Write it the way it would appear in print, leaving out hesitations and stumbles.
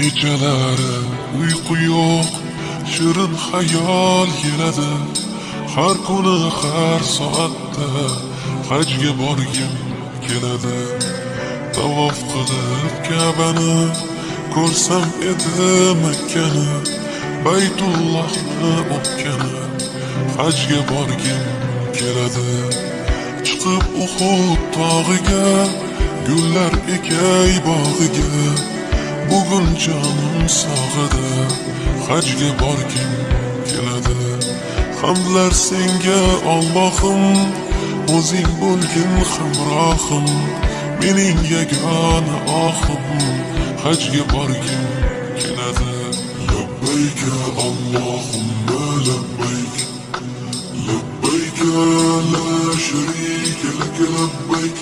Kechalari uyqu yo'q, shirin xayol keladi. Har kuni har soatda hajga borgim keladi. Tavof qilib Ka'bani ko'rsam edi Makkani, Baytullohni o'pkani, hajga borgim keladi. Chiqib Uhud tog'iga, gullar ekay bog'iga, bugun jonim sog'ida, hajga borgim keladi. Hamdlar senga Allohim, o'zing bo'lgin hamrohim, mening yagona ohim, hajga borgim keladi. Labbayk Allohumma labbayk, labbayk la sharika lak labbayk.